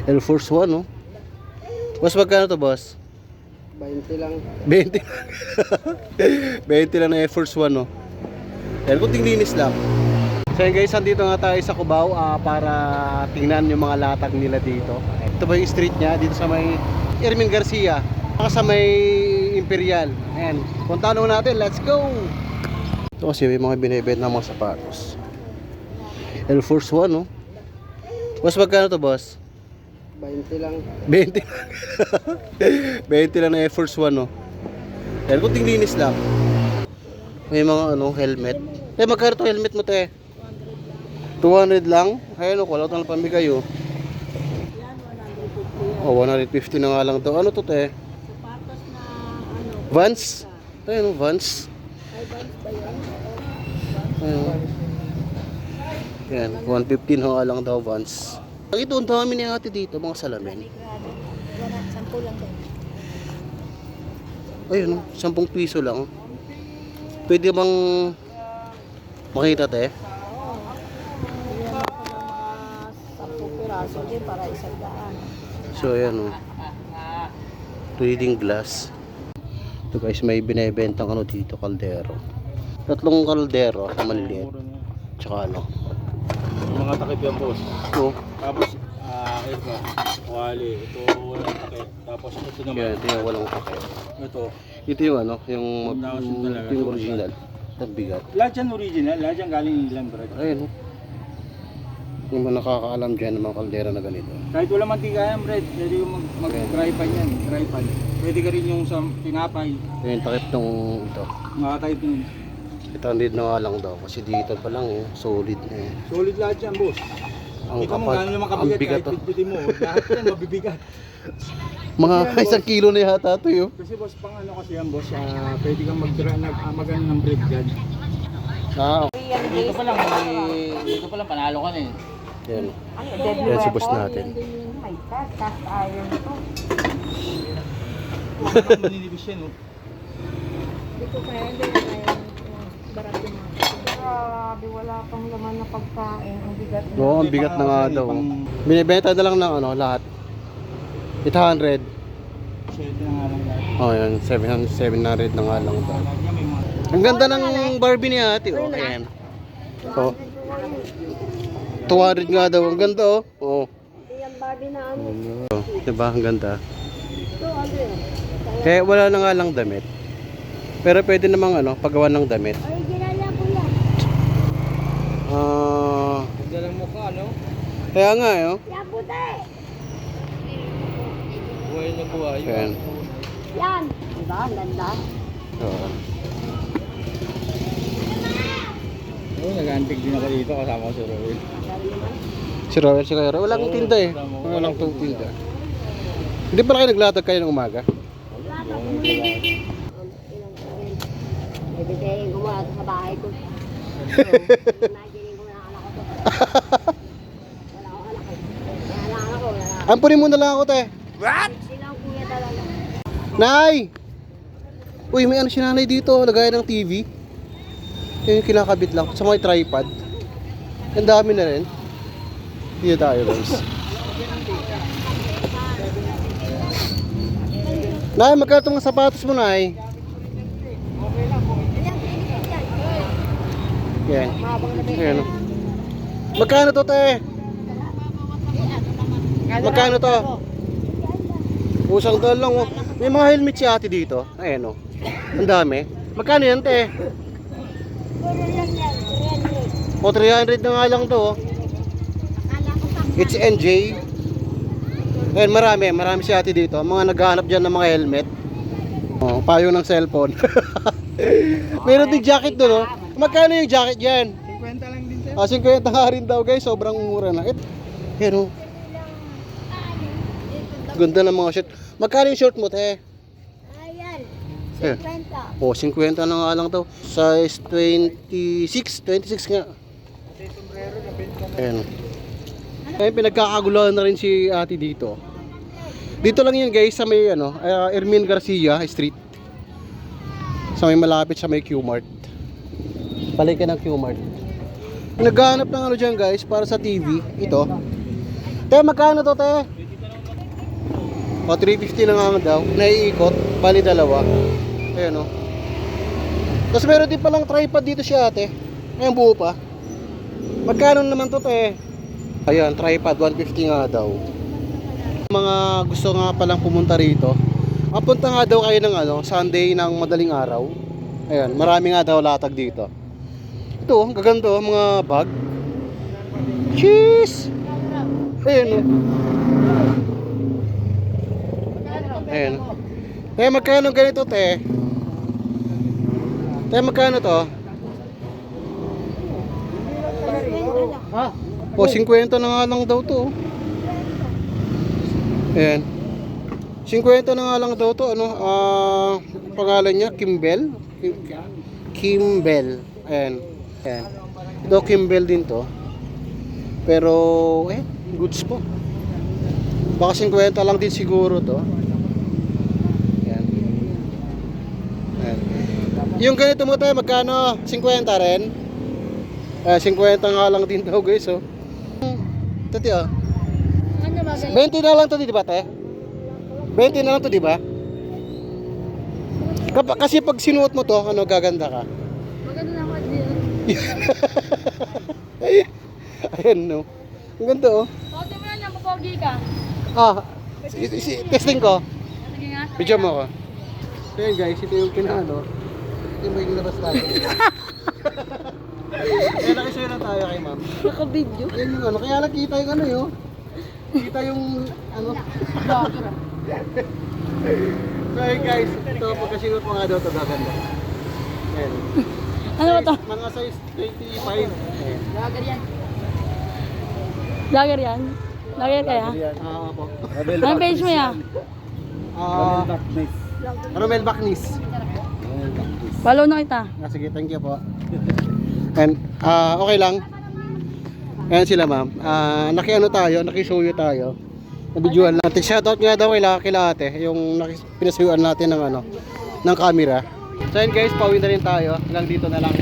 Air Force 1, no? Boss, magkano to, boss? 20 lang. 20. 20 lang na Air Force 1, no? Ayan, kunting linis lang. So yun guys, andito nga tayo sa Cubao para tingnan yung mga latag nila dito. Ito ba yung street niya? Dito sa may Ermin Garcia, saka sa may Imperial. Ayan, punta natin, let's go! Ito kasi may mga binibenta ng mga sapatos. Air Force 1, no? Boss, magkano to, boss? 20 lang. 20. 20 lang na Air Force 1, no? Ayan, kunting linis lang. May mga helmet. Magkano to helmet mo, te? 200 lang? Ayun, wala ito lang pamigay, oh. Oh, 150 na nga lang to. Ano to, te? Sapatos na Vans? Ayun, Vans. ay Vans ba yun? Ayun. Yan, 150 na nga lang daw, Vans. Ito, ang dami ni ate dito, mga salamin. Wala, 10 lang din. Ayun, 10 piso lang. Pwede bang makita, te? Oo. Bigyan ako ng mga 10 piraso din para 100. So, ayan, oh. Reading glass. Ito guys, may binibentang dito, kaldero. 3 kaldero na maliliit. Tsaka Yung mga takip yan, boss. ito. Tapos, ito, wali. Ito, walang takip. Tapos, ito naman. Yan, ito yung walang pakay. Ito. Ito yung yung original. Ang bigat. Lahat yan original. Lahat yan galing England, bro. Ayun, oh. Yung mga nakakaalam dyan ng mga kaldera na ganito. Kahit wala mantika yan, Brad. Pwede yung mag-dry pan yan. Dry pan. Pwede ka rin yung sa tinapay. Ito yung takip ng ito. Makatayip yun. Ito ang lead na nga lang daw. Kasi dito pa lang, solid na eh. Solid lahat yan, boss. Ang Ikaw mo, kapal, gano'n naman ang kabigat bigat kahit to. pitpitin mo. Lahat yan, mabibigat. Mga Kasi yan, 1 kilo na yata ito yun. Kasi boss, pang kasi yan, boss. Pwede kang mag-ano ng bread gun. Dito Dito pa lang, panalo ka na eh. Yan. Deadly Yan si weapon. boss natin. My God, cast iron to. Maninibis yan, oh. Hindi ko kaya, hindi ko kaya. Barat yung mga. Grabe, wala pang laman na pagkain. Ang bigat na. Oo, ang bigat na nga daw. Binibenta na lang ng lahat. 800. Shade na nga lang lahat. Oh, yan. 700 na nga lang daw. Lahat yan, may mga... Ang ganda ng Barbie ni ate, oh. Ayan. Oh. 200 nga daw. Ang ganda, oh. Oh. Yung Barbie na ano. Oh, diba? Ang ganda. Ito, ano yun? Kaya wala na nga lang damit. Pero pwede namang paggawa ng damit. Original na po yan. Ganda lang mukha, no? Kaya nga, oh. Yan po tayo. Buhay na buhay. Ayan. Yan. Diba? Ang ganda. Oo. Oo, nag-antig din ako dito kasama ko si Roel. Si Robert, si Kuya Robert. Wala kang tinda eh. Wala lang itong tinda. Hindi pala kayo naglatag kayo ng umaga? Bibigay ko muna sa bahay ko. Imagining ko na anak ko. Wala akong anak ko. Wala anak ko. Wala. Ampunin mo na lang ako, te. Silang kuya talaga. Nay! Uy, may si nanay dito. Lagayan ng TV. Yung kinakabit lang. Sa mga tripod. Ang dami na rin. Dito tayo, guys. Nay, magkano itong sapatos mo, Nay? Yan. Ayan. Magkano to, te? Magkano to? Usang doon lang, oh. May mga helmet si ate dito. Ayan, oh. Ang dami. Magkano yan, te? O, 300 na nga lang to, oh. It's NJ. Ayan, marami si ate dito. Mga naghahanap dyan ng mga helmet. Oh, payo ng cellphone. Meron din jacket doon, oh. Magkano yung jacket dyan? 50 lang din, sir. 50 nga rin daw, guys. Sobrang mura na. Ayan, oh. Ganda ng mga shirt. Magkano yung short mo, te? Ayan. Eh. 50. O, 50 na nga lang daw. Size 26. 26 nga. Ayan. Ayan, pinagkakaguluhan na rin si ate dito. Dito lang yun, guys, sa may Ermin Garcia Street. Sa may malapit sa may Q-Mart. Balik ka ng Q-Mart. Naghahanap ng dyan, guys, para sa TV. Ito. Te, magkano to, te? O 350 na nga daw, naiikot, bali dalawa. Ayan o. Tapos meron din palang tripod dito si ate. Ayan, buo pa. Magkano naman to te? Ayan, tripod, 150 nga daw. Mga gusto nga palang pumunta rito, mapunta nga daw kayo ng Sunday ng madaling araw. Ayan, marami nga daw latag dito. Ito, gaganda mga bag. Cheese! Ayan o. Ayan. Te, magkano ganito te? Te, magkano to? Ha? O, 50 na nga lang daw to. Ayan. 50 na nga lang daw to. Pangalan niya, Kimbell. Kimbell. Ayan. Ayan. Ito, Kimbell din to. Pero, goods po. Baka 50 lang din siguro to. Ayan. Ayan. Yung ganito mo tayo, magkano? 50 rin? 50 nga lang din daw guys, oh. Ito tiyo. 20 na lang to, di ba te? 20 na lang to, di ba? Kasi pag sinuot mo to, gaganda ka. Maganda na ako dito. Ayan, no. Ang ganda, oh. Pwede mo yan, mapogi ka. Testing ko. Sige nga. Video mo ko. So yun guys, ito yung kinaano. Ito yung may labas tayo. Kaya nakisuyo na tayo kay ma'am. Naka-video. Ayan yung kaya nakita yung yun. Kita yung So yun guys, ito pagkasinot mo nga daw ito gaganda. Ayan. Ano ba to? Mga size 25. Ayan. Lager yan. Lager yan? Lager kaya? Po. Anong page mo yan? Romel Bacnis. Follow na kita. Sige, thank you po. And okay lang. Ayan sila ma'am. Nakiano tayo, nakisuyo tayo. Nabidyoan natin. Shoutout nga daw kila ate, yung pinasuyuan natin ng ng camera. So yun guys, pauwi na rin tayo. Hanggang dito na lang.